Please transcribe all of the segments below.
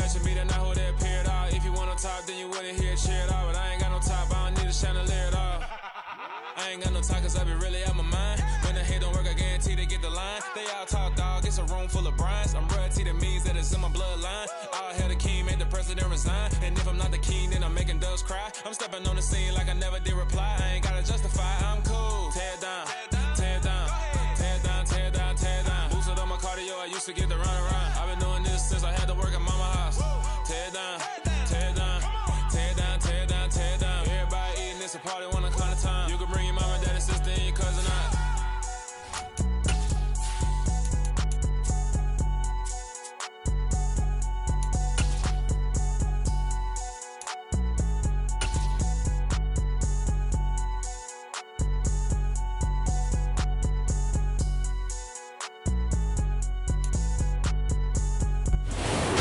mention me, then I hold that period out. If you want on top, then you wouldn't hear it cheered out. But I ain't got no top, I don't need a chandelier at all. I ain't got no time, cause I be really out my mind. When the hate don't work, I guarantee they get the line. They all talk, dog, it's a room full of Bryans. I'm royalty, that means that it's in my bloodline. All hail the king, made the president resign. And if I'm not the king, then I'm making doves cry. I'm stepping on the scene like I never did reply. I ain't gotta justify, I'm cool. Tear down, tear down, tear down, tear down, tear down. Boosted on my cardio, I used to get the run around. I've been doing this since I had to work at mama house. Tear down, tear down, tear down, tear down, tear down. Everybody eating, it's a party, one o'clock of time. You can bring your mama, daddy, sister, and your cousin out.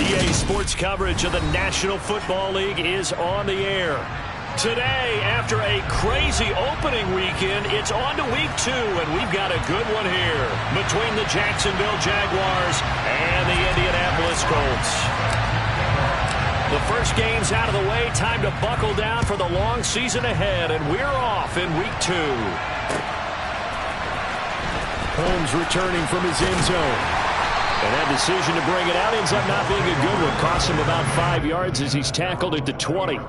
EA Sports coverage of the National Football League is on the air. Today, after a crazy opening weekend, it's on to week 2, and we've got a good one here between the Jacksonville Jaguars and the Indianapolis Colts. The first game's out of the way. Time to buckle down for the long season ahead, and we're off in week 2. Holmes returning from his end zone. And that decision to bring it out ends up not being a good one. Costs him about 5 yards as he's tackled at the 20.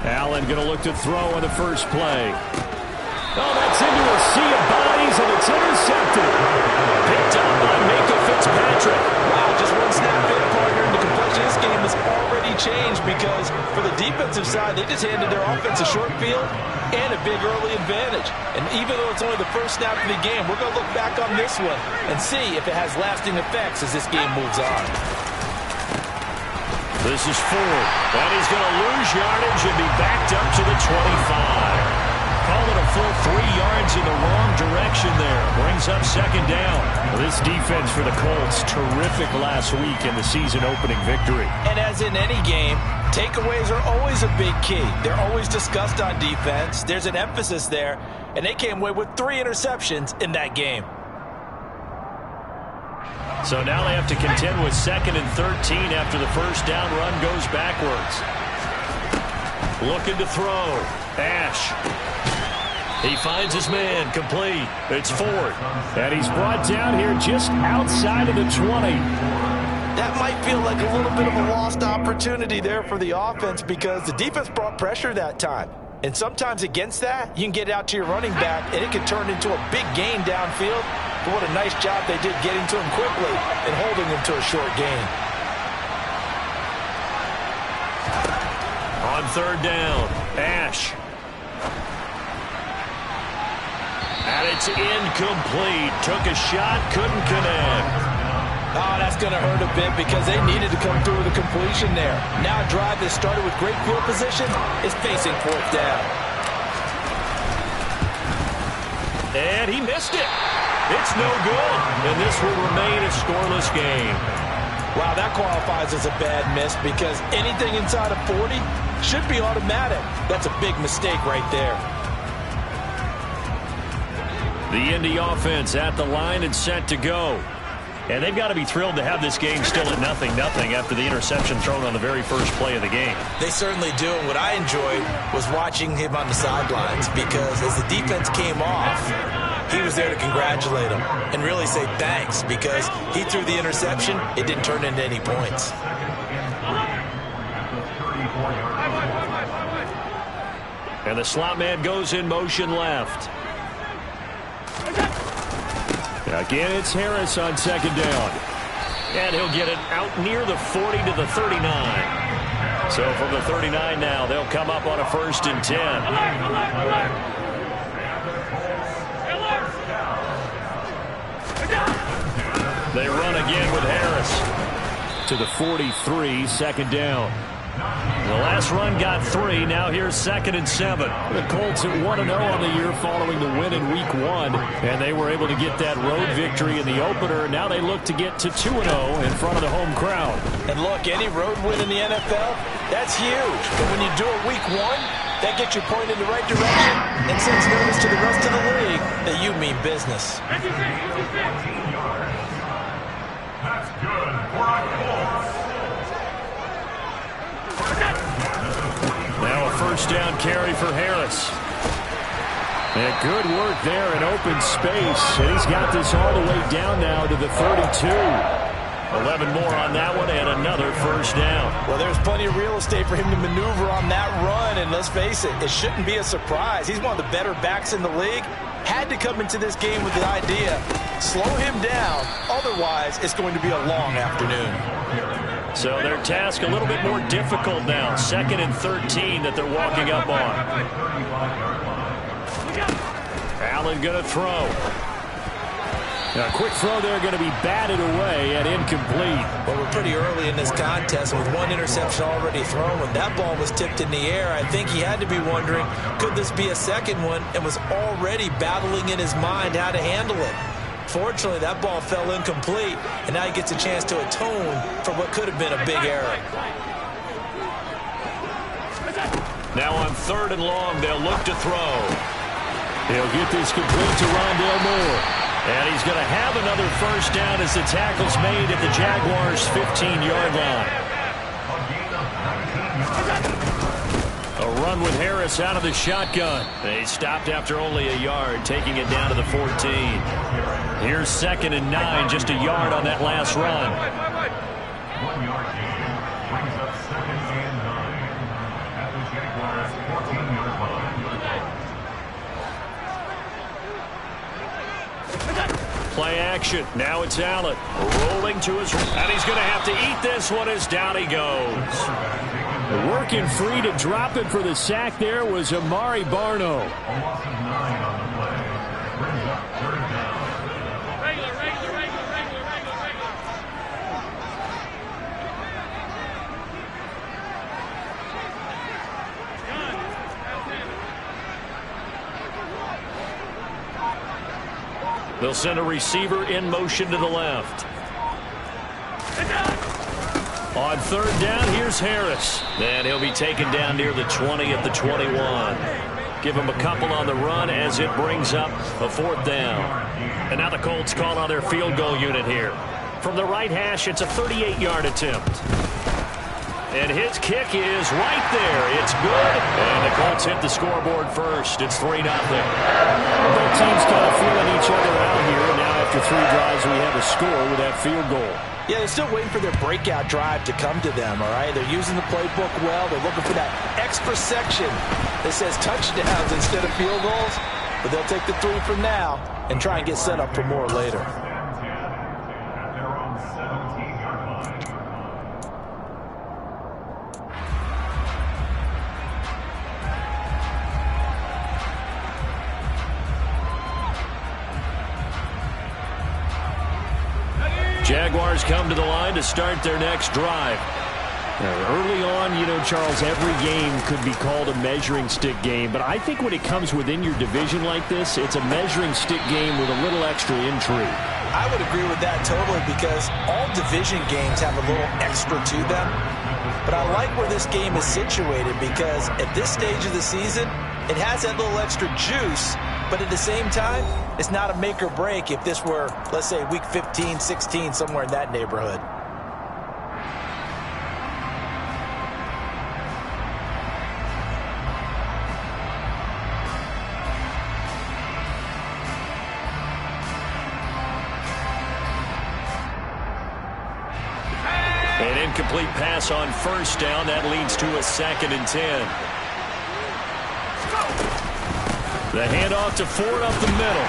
Allen going to look to throw on the first play. Oh, that's into a sea of bodies, and it's intercepted. Picked up by Minkah Fitzpatrick. Wow, just one snap in, partner, and the complexion of this game has already changed because for the defensive side, they just handed their offense a short field and a big early advantage. And even though it's only the first snap of the game, we're going to look back on this one and see if it has lasting effects as this game moves on. This is Ford, and he's going to lose yardage and be backed up to the 25. Call it a full 3 yards in the wrong direction there. Brings up second down. This defense for the Colts, terrific last week in the season-opening victory. And as in any game, takeaways are always a big key. They're always discussed on defense. There's an emphasis there, and they came away with 3 interceptions in that game. So now they have to contend with 2nd and 13 after the first down run goes backwards. Looking to throw. Ash. He finds his man. Complete. It's Ford. And he's brought down here just outside of the 20. That might feel like a little bit of a lost opportunity there for the offense because the defense brought pressure that time. And sometimes against that, you can get out to your running back, and it can turn into a big gain downfield. But what a nice job they did getting to him quickly and holding him to a short gain. On 3rd down, Ash. And it's incomplete. Took a shot, couldn't connect. Oh, that's going to hurt a bit because they needed to come through with a completion there. Now a drive that started with great field position is facing 4th down. And he missed it. It's no good, and this will remain a scoreless game. Wow, that qualifies as a bad miss because anything inside of 40 should be automatic. That's a big mistake right there. The Indy offense at the line and set to go. And they've got to be thrilled to have this game still at 0-0 after the interception thrown on the very first play of the game. They certainly do, and what I enjoyed was watching him on the sidelines because as the defense came off, he was there to congratulate him and really say thanks because he threw the interception. It didn't turn into any points. And the slot man goes in motion left. Again, it's Harris on 2nd down. And he'll get it out near the 40 to the 39. So from the 39 now, they'll come up on a 1st and 10. They run again with Harris. To the 43, 2nd down. The last run got 3. Now here's 2nd and 7. The Colts at 1-0 on the year following the win in Week 1. And they were able to get that road victory in the opener. And now they look to get to 2-0 in front of the home crowd. And look, any road win in the NFL, that's huge. But when you do it Week 1, that gets you pointed in the right direction and sends notice to the rest of the league that you mean business. That's good for a Colts. Now a first down carry for Harris. And good work there in open space. And he's got this all the way down now to the 32. 11 more on that one and another first down. Well, there's plenty of real estate for him to maneuver on that run. And let's face it, it shouldn't be a surprise. He's one of the better backs in the league. Had to come into this game with the idea, slow him down. Otherwise, it's going to be a long afternoon. So their task a little bit more difficult now. 2nd and 13 that they're walking up on. Allen going to throw. A quick throw there going to be batted away and incomplete. Well, we're pretty early in this contest with one interception already thrown. When that ball was tipped in the air, I think he had to be wondering, could this be a second one, and was already battling in his mind how to handle it. Fortunately, that ball fell incomplete, and now he gets a chance to atone for what could have been a big error. Now on 3rd and long, they'll look to throw. He'll get this complete to Rondale Moore. And he's going to have another first down as the tackle's made at the Jaguars' 15-yard line. A run with Harris out of the shotgun. They stopped after only a yard, taking it down to the 14. Here's 2nd and 9, just a yard on that last run. 1 yard gain brings up 2nd and 9 at the Jaguars' 14-yard line. Play action. Now it's Allen. Rolling to his... And he's going to have to eat this one as down he goes. Working free to drop it for the sack there was Amari Barno. A loss of 9 on the play. Brings up 3rd down. They'll send a receiver in motion to the left. On 3rd down, here's Harris. And he'll be taken down near the 20 at the 21. Give him a couple on the run as it brings up a 4th down. And now the Colts call on their field goal unit here. From the right hash, it's a 38-yard attempt. And his kick is right there. It's good. And the Colts hit the scoreboard first. It's 3-0. Both teams kind of feeling each other out here. And now after 3 drives, we have a score with that field goal. Yeah, they're still waiting for their breakout drive to come to them, all right? They're using the playbook well. They're looking for that extra section that says touchdowns instead of field goals. But they'll take the 3 from now and try and get set up for more later. Jaguars come to the line to start their next drive. Early on, you know, Charles, every game could be called a measuring stick game. But I think when it comes within your division like this, it's a measuring stick game with a little extra intrigue. I would agree with that totally because all division games have a little extra to them. But I like where this game is situated because at this stage of the season, it has that little extra juice. But at the same time, it's not a make or break if this were, let's say, week 15, 16, somewhere in that neighborhood. An incomplete pass on 1st down. That leads to a 2nd and 10. The handoff to Ford up the middle.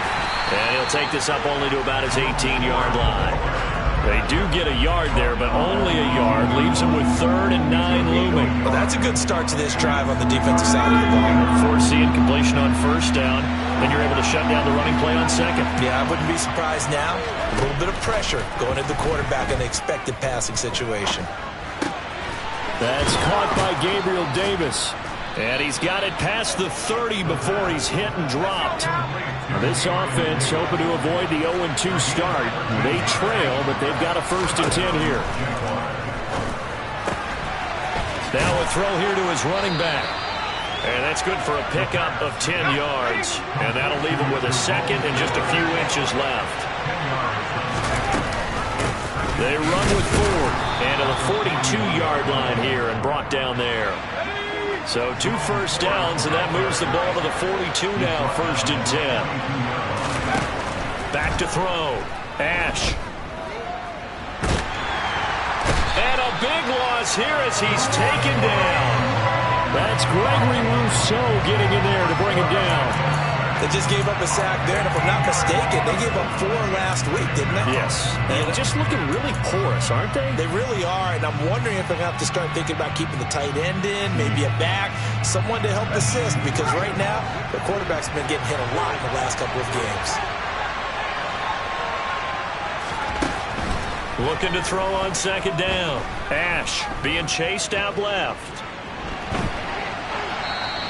And he'll take this up only to about his 18-yard line. They do get a yard there, but only a yard. Leaves him with 3rd and 9 looming. Well, that's a good start to this drive on the defensive side of the ball. Force the incompletion on 1st down, and you're able to shut down the running play on 2nd. Yeah, I wouldn't be surprised now. A little bit of pressure going at the quarterback in an expected passing situation. That's caught by Gabriel Davis. And he's got it past the 30 before he's hit and dropped. This offense hoping to avoid the 0-2 start. They trail, but they've got a 1st and 10 here. Now a throw here to his running back. And that's good for a pickup of 10 yards. And that'll leave him with a 2nd and just a few inches left. They run with Ford. And to the 42-yard line here and brought down there. So 2 first downs, and that moves the ball to the 42 now, 1st and 10. Back to throw. Ash. And a big loss here as he's taken down. That's Gregory Rousseau getting in there to bring him down. They just gave up a sack there, and if I'm not mistaken, they gave up 4 last week, didn't they? Yes. And just looking really porous, aren't they? They really are, and I'm wondering if they're going to have to start thinking about keeping the tight end in, maybe a back, someone to help assist, because right now, the quarterback's been getting hit a lot in the last couple of games. Looking to throw on 2nd down. Ash being chased out left.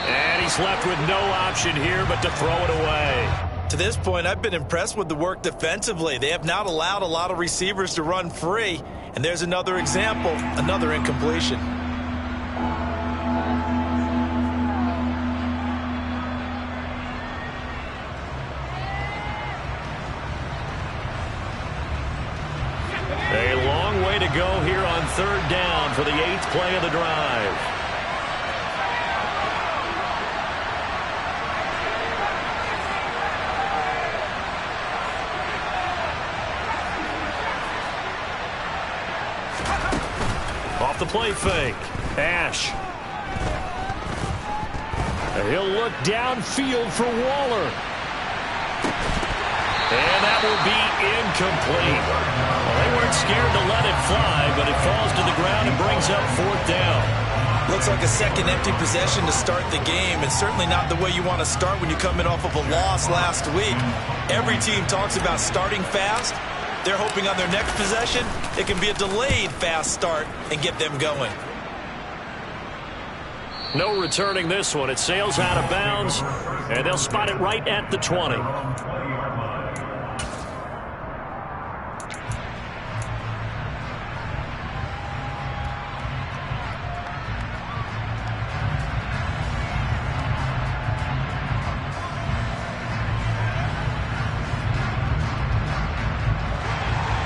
And he's left with no option here but to throw it away. To this point, I've been impressed with the work defensively. They have not allowed a lot of receivers to run free. And there's another example, another incompletion. A long way to go here on 3rd down for the 8th play of the drive. Off the play fake. Ash. He'll look downfield for Waller. And that will be incomplete. Well, they weren't scared to let it fly, but it falls to the ground and brings up 4th down. Looks like a second empty possession to start the game, and certainly not the way you want to start when you're coming off of a loss last week. Every team talks about starting fast. They're hoping on their next possession, it can be a delayed fast start and get them going. No returning this one. It sails out of bounds, and they'll spot it right at the 20.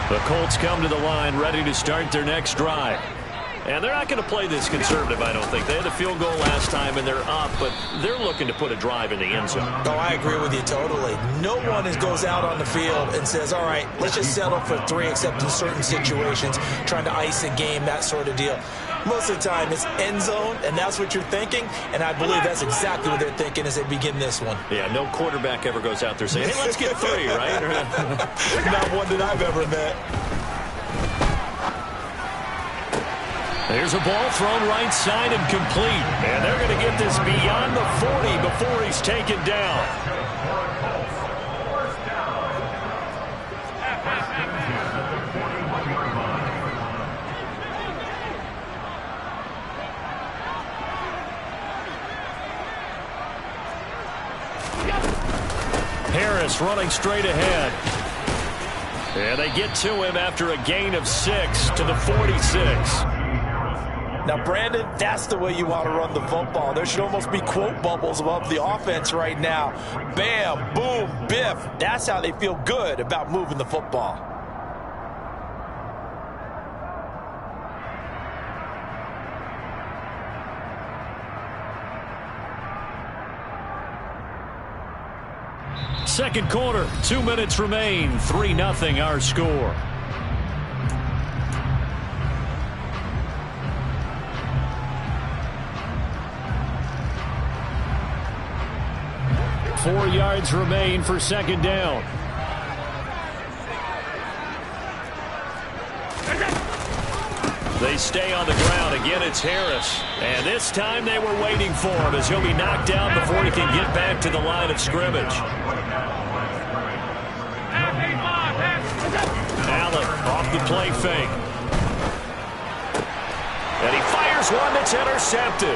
The Colts come to the line ready to start their next drive. And they're not going to play this conservative, I don't think. They had a field goal last time, and they're up, but they're looking to put a drive in the end zone. Oh, I agree with you totally. No one goes out on the field and says, all right, let's just settle for 3, except in certain situations, trying to ice a game, that sort of deal. Most of the time, it's end zone, and that's what you're thinking, and I believe that's exactly what they're thinking as they begin this one. Yeah, no quarterback ever goes out there saying, hey, let's get 3, right? Not one that I've ever met. There's a ball thrown right side and complete. And they're going to get this beyond the 40 before he's taken down. Harris running straight ahead. And they get to him after a gain of 6 to the 46. Now, Brandon, that's the way you want to run the football. There should almost be quote bubbles above the offense right now. Bam, boom, biff. That's how they feel good about moving the football. Second quarter, 2 minutes remain. 3-0 our score. Four yards remain for second down. They stay on the ground. Again, it's Harris. And this time they were waiting for him as he'll be knocked down before he can get back to the line of scrimmage. Allen off the play fake. And he fires Here's one that's intercepted.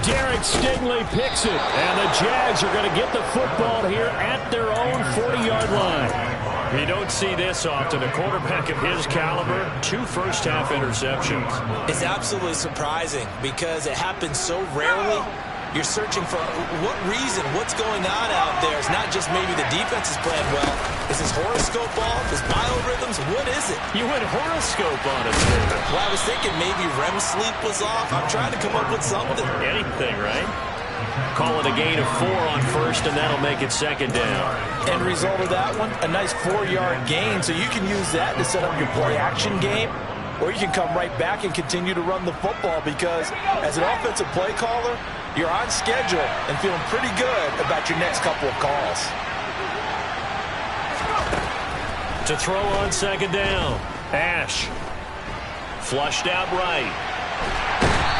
Derek Stingley picks it, and the Jags are going to get the football here at their own 40-yard line. You don't see this often. A quarterback of his caliber, 2 first-half interceptions. It's absolutely surprising because it happens so rarely. You're searching for what reason, what's going on out there. It's not just maybe the defense is playing well. Is his horoscope off? His biorhythms? What is it? You went horoscope on us, David. Well, I was thinking maybe REM sleep was off. I'm trying to come up with something. Anything, right? Call it a gain of 4 on first, and that'll make it second down. End result of that one, a nice 4-yard gain. So you can use that to set up your play-action game, or you can come right back and continue to run the football because as an offensive play caller, you're on schedule and feeling pretty good about your next couple of calls. To throw on second down, Ash. Flushed out right.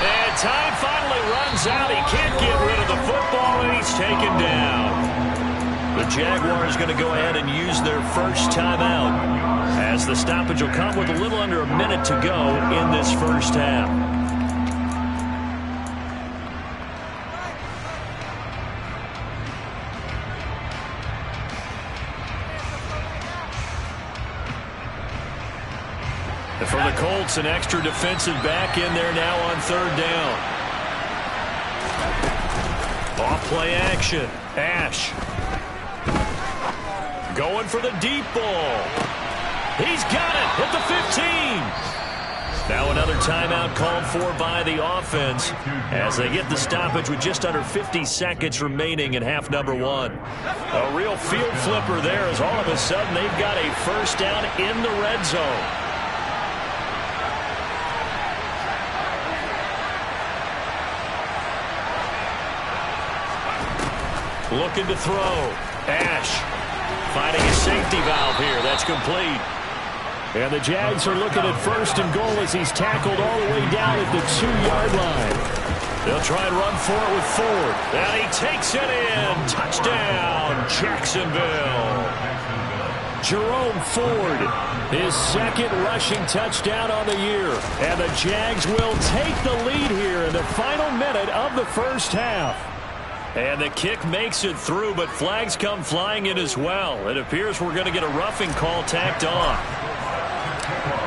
And time finally runs out. He can't get rid of the football, and he's taken down. The Jaguars going to go ahead and use their first timeout as the stoppage will come with a little under a minute to go in this first half. For the Colts, an extra defensive back in there now on third down. Off play action. Ash. Going for the deep ball. He's got it at the 15. Now another timeout called for by the offense as they get the stoppage with just under 50 seconds remaining in half number 1. A real field flipper there as all of a sudden they've got a first down in the red zone. Looking to throw. Ash finding a safety valve here. That's complete. And the Jags are looking at first and goal as he's tackled all the way down at the 2-yard line. They'll try and run for it with Ford. And he takes it in. Touchdown, Jacksonville. Jerome Ford, his second rushing touchdown on the year. And the Jags will take the lead here in the final minute of the first half. And the kick makes it through, but flags come flying in as well. It appears we're going to get a roughing call tacked on.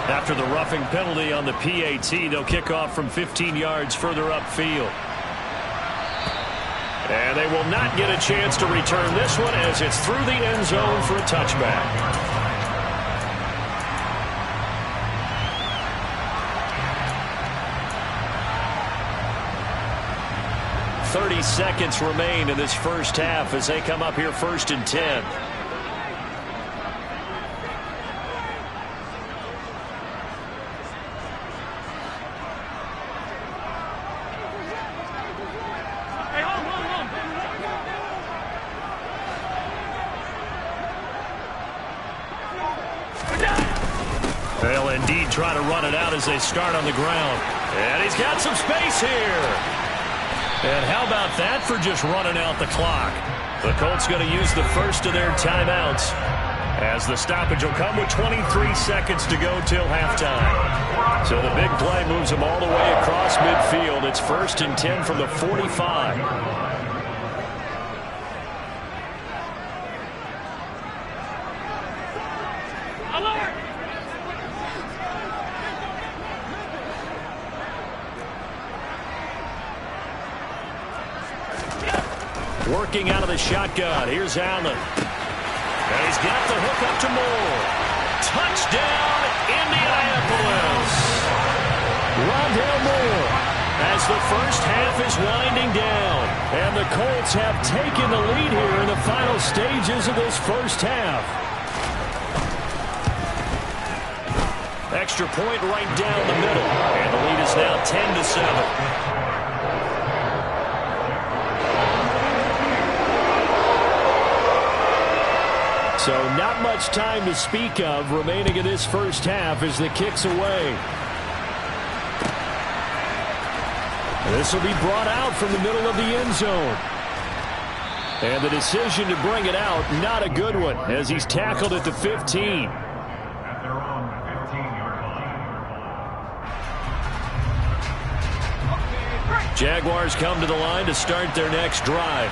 After the roughing penalty on the PAT, they'll kick off from 15 yards further upfield. And they will not get a chance to return this one as it's through the end zone for a touchback. 30 seconds remain in this first half as they come up here first and 10. They'll indeed try to run it out as they start on the ground. And he's got some space here. And how about that for just running out the clock? The Colts going to use the first of their timeouts as the stoppage will come with 23 seconds to go till halftime. So the big play moves them all the way across midfield. It's first and 10 from the 45. Working out of the shotgun. Here's Allen. And he's got the hook up to Moore. Touchdown, Indianapolis. Rondale Moore as the first half is winding down. And the Colts have taken the lead here in the final stages of this first half. Extra point right down the middle. And the lead is now 10-7. So not much time to speak of remaining in this first half as the kick's away. This will be brought out from the middle of the end zone. And the decision to bring it out, not a good one, as he's tackled at the 15. At their own 15-yard line. Jaguars come to the line to start their next drive.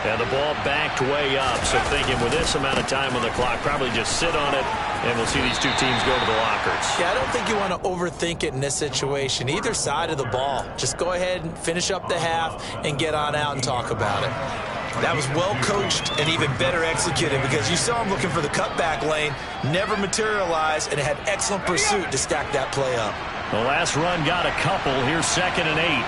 And the ball backed way up. So thinking with this amount of time on the clock, probably just sit on it, and we'll see these two teams go to the lockers. Yeah, I don't think you want to overthink it in this situation. Either side of the ball. Just go ahead and finish up the half and get on out and talk about it. That was well coached and even better executed because you saw him looking for the cutback lane, never materialized, and had excellent pursuit to stack that play up. The last run got a couple. Here's 2nd and 8.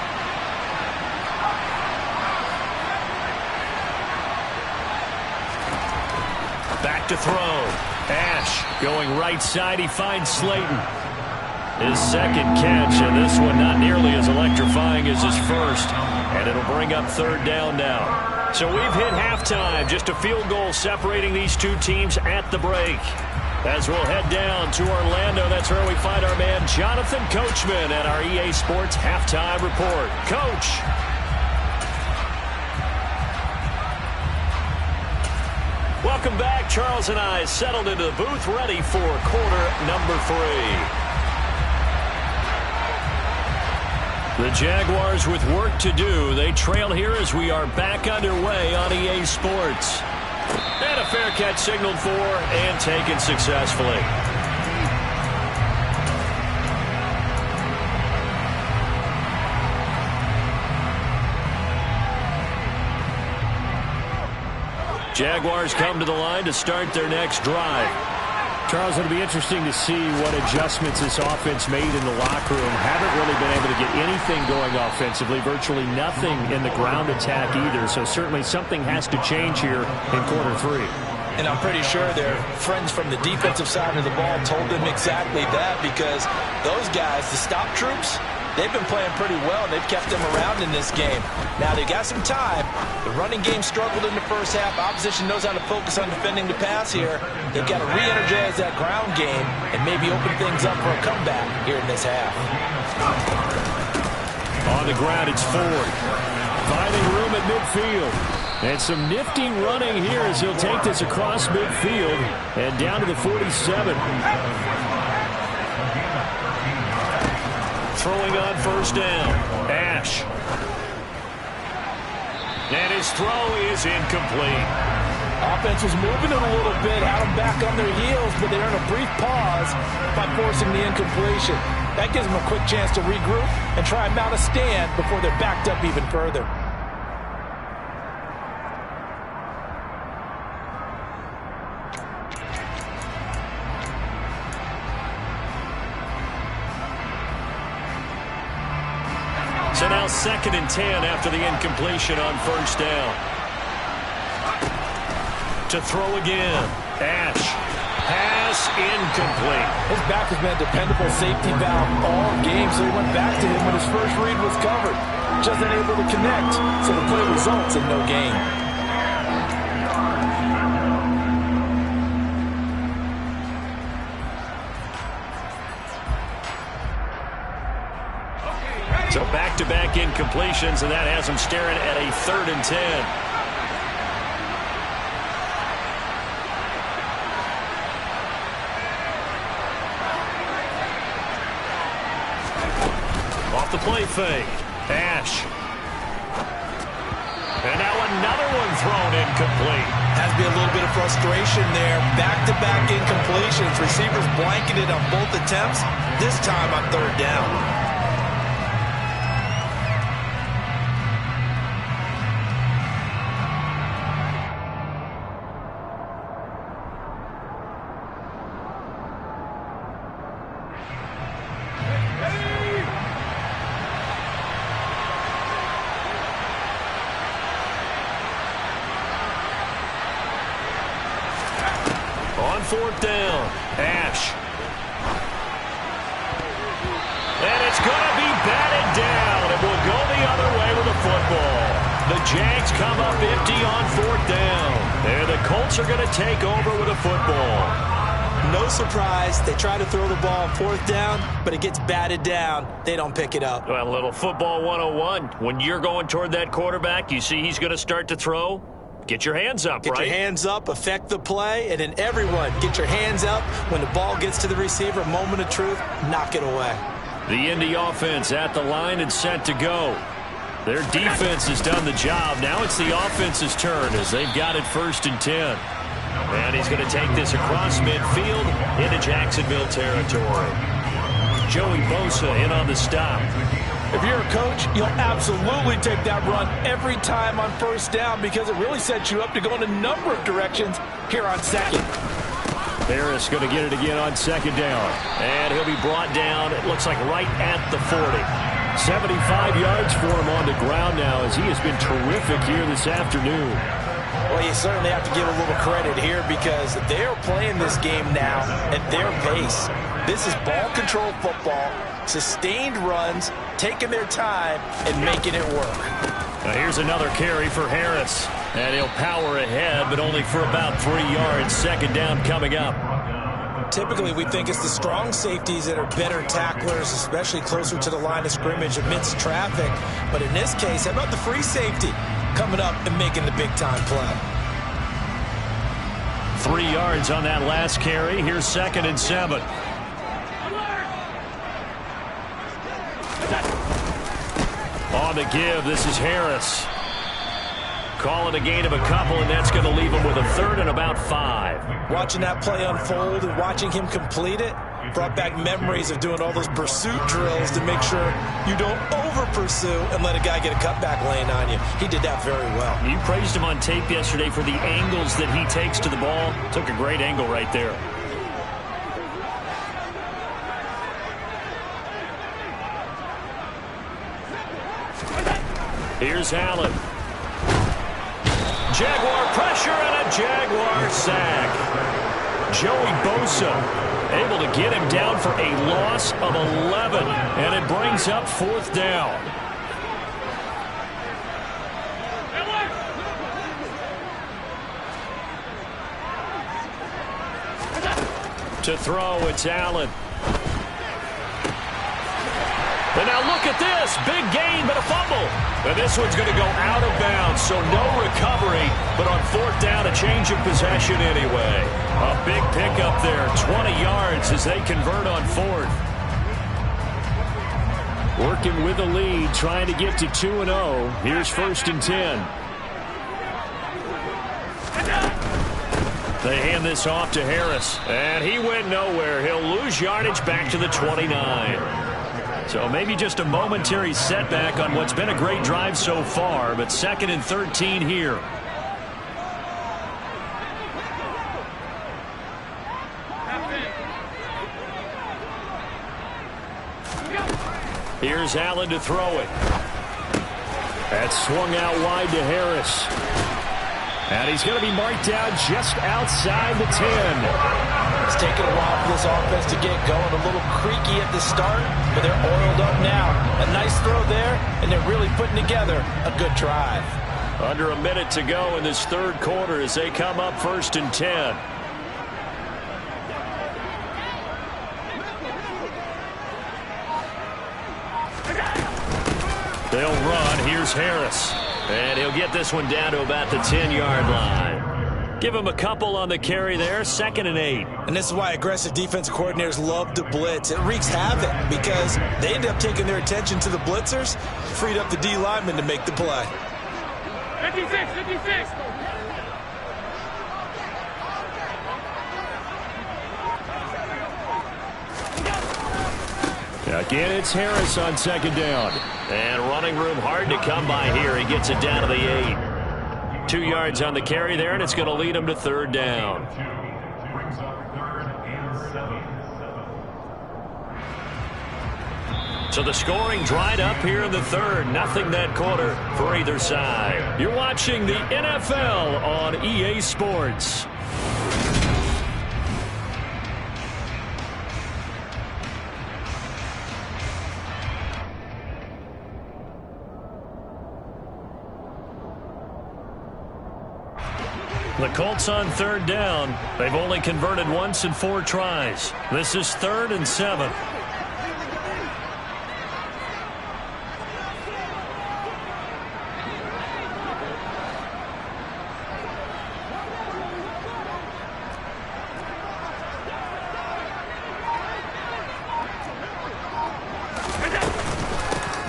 Back to throw. Ash going right side. He finds Slayton. His second catch, and this one not nearly as electrifying as his first. And it'll bring up 3rd down now. So we've hit halftime. Just a field goal separating these two teams at the break. As we'll head down to Orlando, that's where we find our man Jonathan Coachman at our EA Sports Halftime Report. Coach. Welcome back. Charles and I settled into the booth, ready for quarter number 3. The Jaguars with work to do. They trail here as we are back underway on EA Sports. And a fair catch signaled for and taken successfully. Jaguars come to the line to start their next drive. Charles, it'll be interesting to see what adjustments this offense made in the locker room. Haven't really been able to get anything going offensively, virtually nothing in the ground attack either. So certainly something has to change here in quarter 3. And I'm pretty sure their friends from the defensive side of the ball told them exactly that because those guys, the stop troops, they've been playing pretty well, and they've kept them around in this game. Now, they got some time. The running game struggled in the first half. Opposition knows how to focus on defending the pass here. They've got to re-energize that ground game and maybe open things up for a comeback here in this half. On the ground, it's Ford. Finding room at midfield. And some nifty running here as he'll take this across midfield and down to the 47. Throwing on 1st down. Ash. And his throw is incomplete. Offense was moving it a little bit, had them back on their heels, but they earned a brief pause by forcing the incompletion. That gives them a quick chance to regroup and try and mount a stand before they're backed up even further. So now 2nd and 10 after the incompletion on 1st down. To throw again. Ash. Pass incomplete. His back has been a dependable safety valve all game, so he went back to him when his first read was covered. Just unable to connect, so the play results in no gain. So back-to-back incompletions, and that has him staring at a 3rd and 10. Off the play fake. Ash. And now another one thrown incomplete. Has to be a little bit of frustration there. Back-to-back incompletions. Receivers blanketed on both attempts, this time on 3rd down. On 4th down, Ash. And it's going to be batted down. It will go the other way with the football. The Jags come up empty on 4th down. And the Colts are going to take over with a football. No surprise, they try to throw the ball on 4th down, but it gets batted down. They don't pick it up. Well, a little football 101. When you're going toward that quarterback, you see he's going to start to throw. Get your hands up, Get your hands up, affect the play, and then everyone get your hands up. When the ball gets to the receiver, moment of truth, knock it away. The Indy offense at the line and set to go. Their defense has done the job. Now it's the offense's turn as they've got it 1st and 10. And he's going to take this across midfield into Jacksonville territory. Joey Bosa in on the stop. If you're a coach, you'll absolutely take that run every time on 1st down because it really sets you up to go in a number of directions here on 2nd. Harris going to get it again on 2nd down. And he'll be brought down, it looks like right at the 40. 75 yards for him on the ground now as he has been terrific here this afternoon. Well, you certainly have to give a little credit here because they are playing this game now at their pace. This is ball control football, sustained runs, taking their time, and making it work. Now here's another carry for Harris. And he'll power ahead, but only for about 3 yards. 2nd down coming up. Typically, we think it's the strong safeties that are better tacklers, especially closer to the line of scrimmage amidst traffic. But in this case, how about the free safety coming up and making the big-time play? 3 yards on that last carry. Here's 2nd and 7. On the give, this is Harris. Call it a gain of a couple, and that's going to leave him with a 3rd and about 5. Watching that play unfold and watching him complete it brought back memories of doing all those pursuit drills to make sure you don't over-pursue and let a guy get a cutback lane on you. He did that very well. You praised him on tape yesterday for the angles that he takes to the ball. Took a great angle right there. Here's Allen. Jaguar pressure and a Jaguar sack. Joey Bosa able to get him down for a loss of 11. And it brings up 4th down. To throw, it's Allen. And now look at this. Big gain, but a fumble. And this one's going to go out of bounds, so no recovery. But on 4th down, a change of possession anyway. A big pickup there, 20 yards as they convert on 4th. Working with the lead, trying to get to 2-0. Here's 1st and 10. They hand this off to Harris. And he went nowhere. He'll lose yardage back to the 29. So maybe just a momentary setback on what's been a great drive so far, but 2nd and 13 here. Here's Allen to throw it. That's swung out wide to Harris. And he's going to be marked down just outside the 10. It's taken a while for this offense to get going. A little creaky at the start, but they're oiled up now. A nice throw there, and they're really putting together a good drive. Under a minute to go in this 3rd quarter as they come up 1st and 10. They'll run. Here's Harris. And he'll get this one down to about the 10-yard line. Give him a couple on the carry there. 2nd and 8. And this is why aggressive defensive coordinators love to blitz. It wreaks havoc because they end up taking their attention to the blitzers, freed up the D lineman to make the play. 56, 56. Again, it's Harris on 2nd down. And running room hard to come by here. He gets it down to the 8. 2 yards on the carry there, and it's going to lead him to 3rd down. Brings up 3rd and 7. So the scoring dried up here in the 3rd. Nothing that quarter for either side. You're watching the NFL on EA Sports. The Colts on 3rd down. They've only converted once in 4 tries. This is 3rd and 7.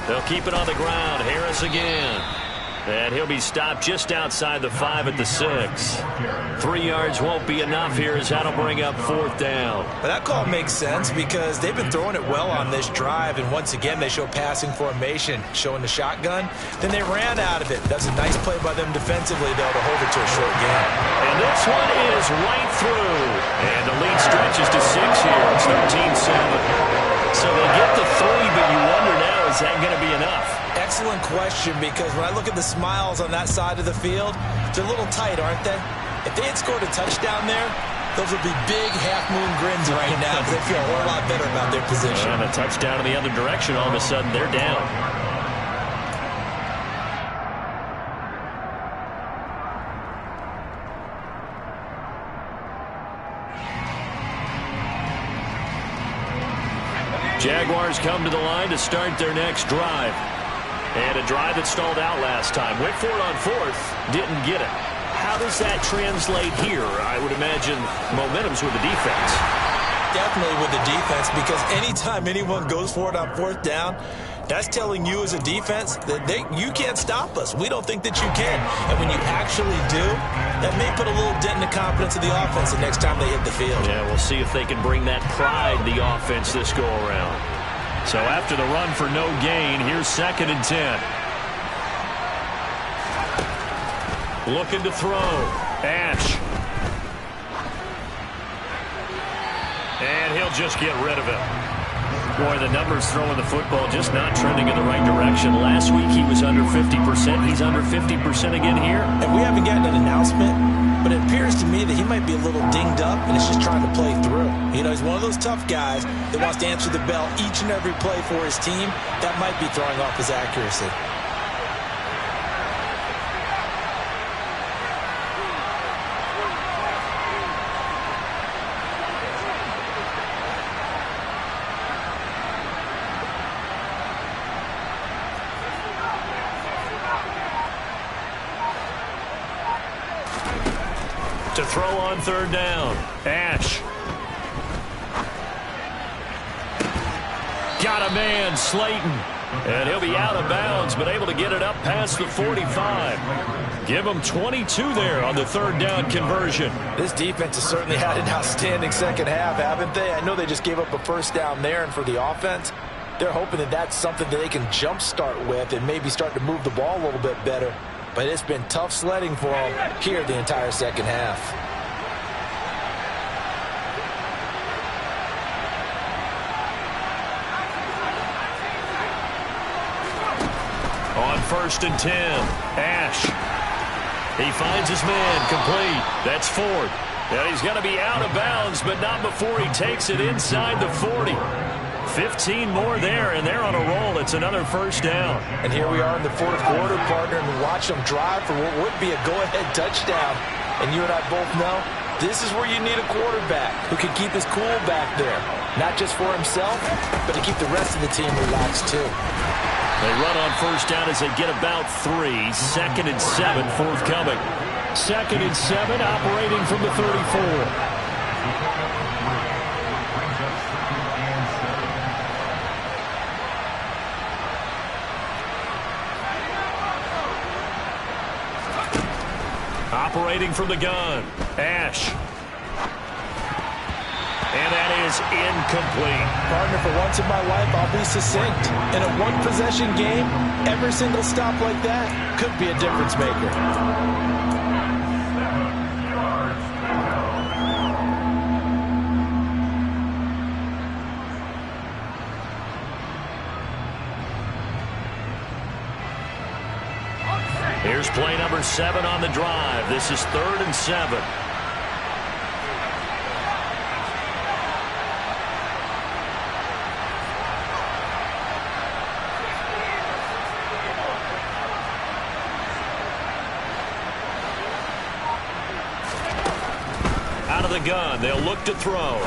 They'll keep it on the ground. Harris again. And he'll be stopped just outside the 5 at the 6. 3 yards won't be enough here as that'll bring up 4th down. But that call makes sense because they've been throwing it well on this drive, and once again they show passing formation, showing the shotgun. Then they ran out of it. That's a nice play by them defensively, though, to hold it to a short game. And this one is right through. And the lead stretches to 6 here. It's 13-7. So they get the 3, but you wonder now, is that going to be enough? Excellent question, because when I look at the smiles on that side of the field, they're a little tight, aren't they? If they had scored a touchdown there, those would be big half-moon grins right now because they feel a whole lot better about their position. And a touchdown in the other direction, all of a sudden they're down. Jaguars come to the line to start their next drive. And a drive that stalled out last time. Went for it on 4th, didn't get it. How does that translate here? I would imagine momentum's with the defense. Definitely with the defense, because anytime anyone goes for it on 4th down, that's telling you as a defense that you can't stop us. We don't think that you can. And when you actually do, that may put a little dent in the confidence of the offense the next time they hit the field. Yeah, we'll see if they can bring that pride the offense this go-around. So after the run for no gain, here's 2nd and 10. Looking to throw. Ash. And he'll just get rid of it. Boy, the numbers throwing the football just not trending in the right direction. Last week he was under 50%. He's under 50% again here. And we haven't gotten an announcement, but it appears to me that he might be a little dinged up and is just trying to play through. You know, he's one of those tough guys that wants to answer the bell each and every play for his team. That might be throwing off his accuracy. To throw on 3rd down. Ash. Got a man, Slayton. And he'll be out of bounds, but able to get it up past the 45. Give them 22 there on the 3rd down conversion. This defense has certainly had an outstanding second half, haven't they? I know they just gave up a 1st down there, and for the offense, they're hoping that that's something that they can jumpstart with and maybe start to move the ball a little bit better. But it's been tough sledding for them here the entire second half. On 1st and 10, Ash. He finds his man, complete. That's Ford. And he's going to be out of bounds, but not before he takes it inside the 40. 15 more there, and they're on a roll. It's another 1st down. And here we are in the 4th quarter, partner, and watch them drive for what would be a go-ahead touchdown. And you and I both know this is where you need a quarterback who can keep his cool back there. Not just for himself, but to keep the rest of the team relaxed too. They run on 1st down as they get about 3. 2nd and 7 forthcoming. 2nd and 7 operating from the 34. Operating from the gun, Ash. And that is incomplete. Partner, for once in my life, I'll be succinct. In a one-possession game, every single stop like that could be a difference maker. Here's play number 7 on the drive. This is 3rd and 7. Out of the gun, they'll look to throw.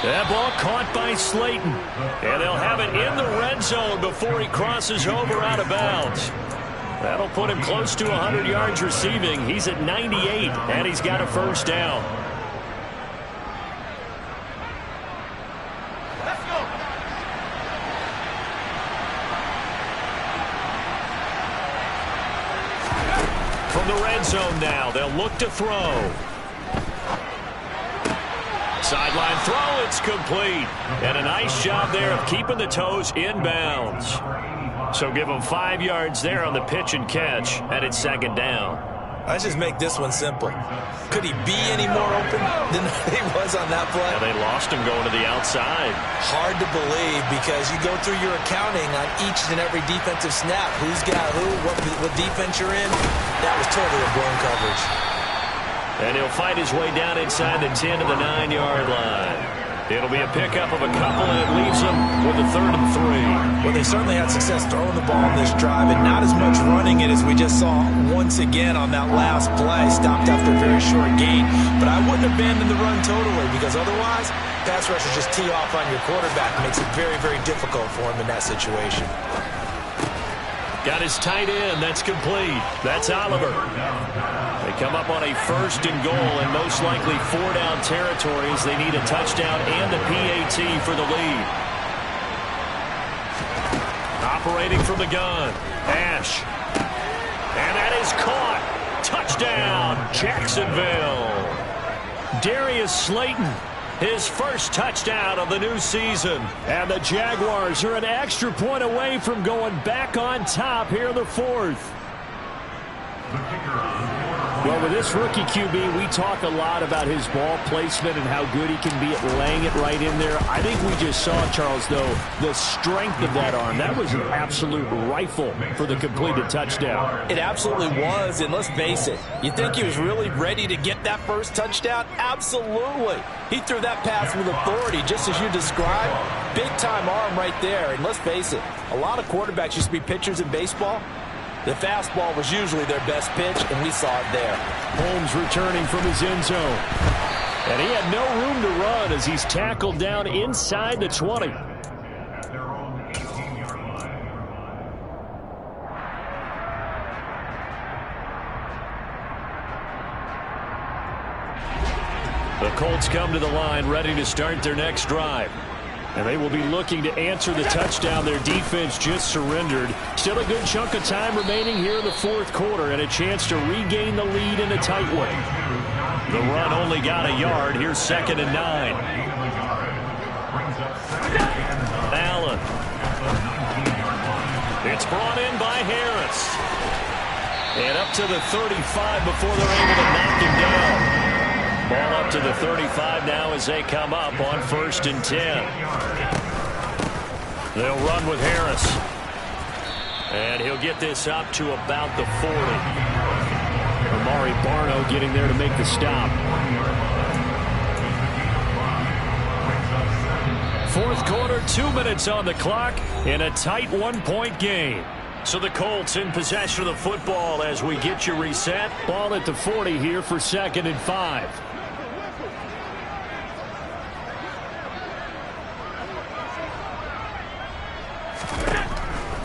That ball caught by Slayton. And they'll have it in the red zone before he crosses over out of bounds. That'll put him close to 100 yards receiving. He's at 98, and he's got a 1st down. From the red zone now, they'll look to throw. Sideline throw, it's complete. And a nice job there of keeping the toes in bounds. So give them 5 yards there on the pitch and catch, and it's second down. Let's just make this one simple. Could he be any more open than he was on that play? Yeah, they lost him going to the outside. Hard to believe because you go through your accounting on each and every defensive snap. Who's got who, what defense you're in. That was totally a blown coverage. And he'll fight his way down inside the 10 to the 9-yard line. It'll be a pickup of a couple, and it leaves them with a 3rd and 3. Well, they certainly had success throwing the ball in this drive, and not as much running it as we just saw once again on that last play. Stopped after a very short gain. But I wouldn't abandon the run totally, because otherwise, pass rushers just tee off on your quarterback. It makes it very, very difficult for him in that situation. Got his tight end. That's complete. That's Oliver. They come up on a 1st and goal, and most likely 4-down territory as they need a touchdown and a PAT for the lead. Operating from the gun, Ash. And that is caught. Touchdown, Jacksonville. Darius Slayton, his first touchdown of the new season. And the Jaguars are an extra point away from going back on top here in the 4th. Well, with this rookie QB, we talk a lot about his ball placement and how good he can be at laying it right in there. I think we just saw, Charles, though, the strength of that arm. That was an absolute rifle for the completed touchdown. It absolutely was, and let's face it, you think he was really ready to get that first touchdown? Absolutely. He threw that pass with authority, just as you described. Big-time arm right there, and let's face it, a lot of quarterbacks used to be pitchers in baseball. The fastball was usually their best pitch, and we saw it there. Holmes returning from his end zone. And he had no room to run as he's tackled down inside the 20. The Colts come to the line ready to start their next drive. And they will be looking to answer the touchdown their defense just surrendered. Still a good chunk of time remaining here in the 4th quarter and a chance to regain the lead in a tight one. The run only got a yard. Here's 2nd and 9. Allen. It's brought in by Harris. And up to the 35 before they're able to knock him down. Ball up to the 35 now as they come up on 1st and 10. They'll run with Harris. And he'll get this up to about the 40. Amari Barno getting there to make the stop. 4th quarter, 2 minutes on the clock in a tight 1-point game. So the Colts in possession of the football as we get you reset. Ball at the 40 here for 2nd and 5.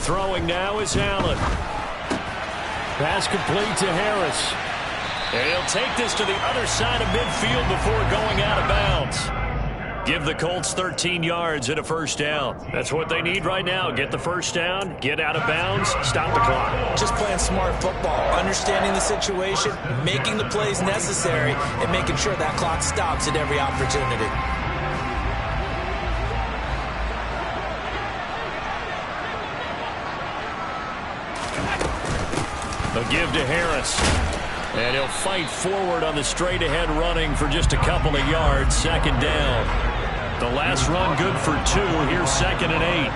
Throwing now is Allen. Pass complete to Harris. And he'll take this to the other side of midfield before going out of bounds. Give the Colts 13 yards and a 1st down. That's what they need right now. Get the 1st down, get out of bounds, stop the clock. Just playing smart football, understanding the situation, making the plays necessary, and making sure that clock stops at every opportunity. A give to Harris. And he'll fight forward on the straight-ahead running for just a couple of yards. 2nd down. The last run good for 2. Here's 2nd and 8.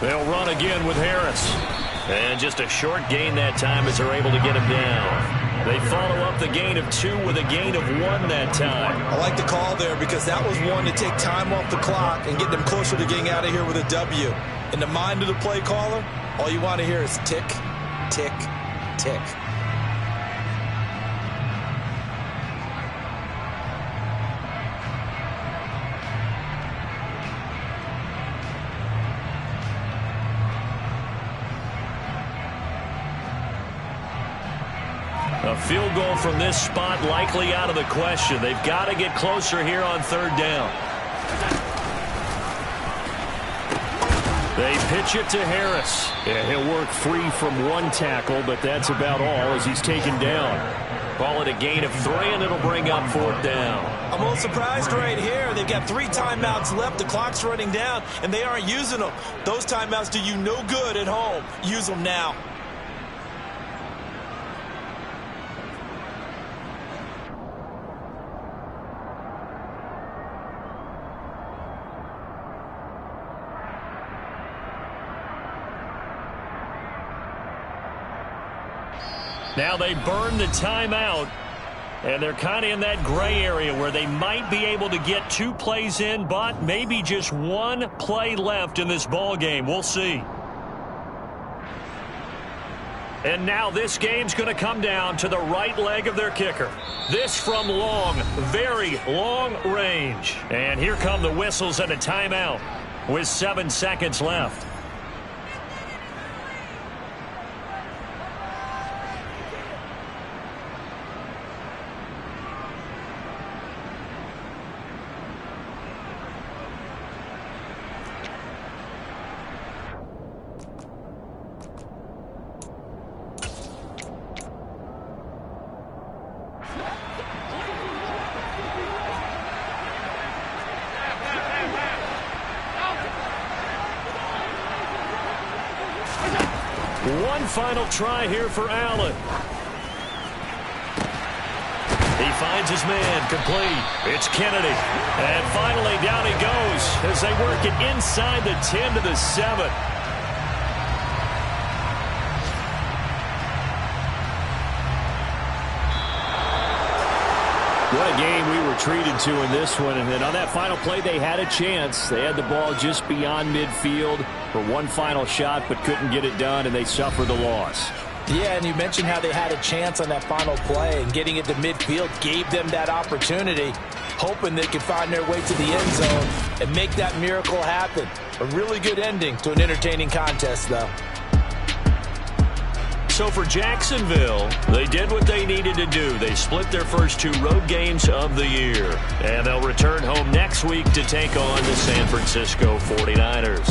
They'll run again with Harris. And just a short gain that time as they're able to get him down. They follow up the gain of 2 with a gain of 1 that time. I like the call there because that was one to take time off the clock and get them closer to getting out of here with a W. In the mind of the play caller, all you want to hear is tick, tick, tick. A field goal from this spot likely out of the question. They've got to get closer here on third down. They pitch it to Harris. Yeah, he'll work free from one tackle, but that's about all as he's taken down. Call it a gain of 3, and it'll bring up fourth down. I'm a little surprised right here. They've got 3 timeouts left. The clock's running down, and they aren't using them. Those timeouts do you no good at home. Use them now. Now they burn the timeout, and they're kind of in that gray area where they might be able to get 2 plays in, but maybe just 1 play left in this ball game. We'll see. And now this game's going to come down to the right leg of their kicker. This from long, very long range. And here come the whistles and a timeout with 7 seconds left. One final try here for Allen. He finds his man, complete. It's Kennedy. And finally down he goes as they work it inside the 10 to the 7. What a game we were treated to in this one. And then on that final play, they had a chance. They had the ball just beyond midfield for one final shot, but couldn't get it done, and they suffered the loss. Yeah, and you mentioned how they had a chance on that final play, and getting it to midfield gave them that opportunity, hoping they could find their way to the end zone and make that miracle happen. A really good ending to an entertaining contest, though. So for Jacksonville, they did what they needed to do. They split their first 2 road games of the year. And they'll return home next week to take on the San Francisco 49ers.